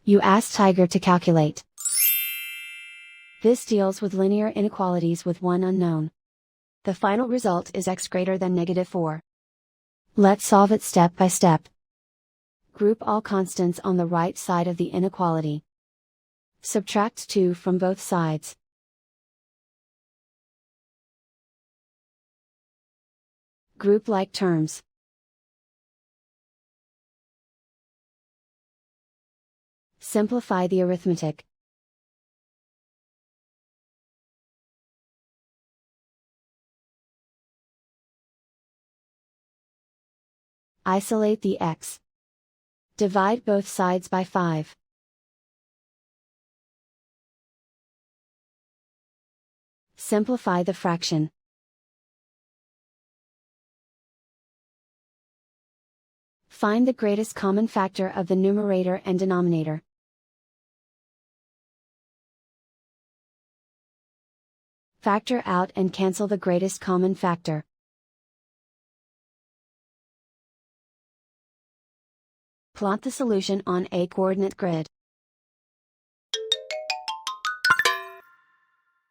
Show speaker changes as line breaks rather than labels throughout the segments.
You ask Tiger to calculate. This deals with linear inequalities with one unknown. The final result is x greater than -4. Let's solve it step by step. Group all constants on the right side of the inequality. Subtract 2 from both sides. Group like terms. Simplify the arithmetic. Isolate the x. Divide both sides by 5. Simplify the fraction. Find the greatest common factor of the numerator and denominator. Factor out and cancel the greatest common factor. Plot the solution on a coordinate grid.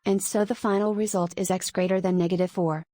And so the final result is x greater than -4.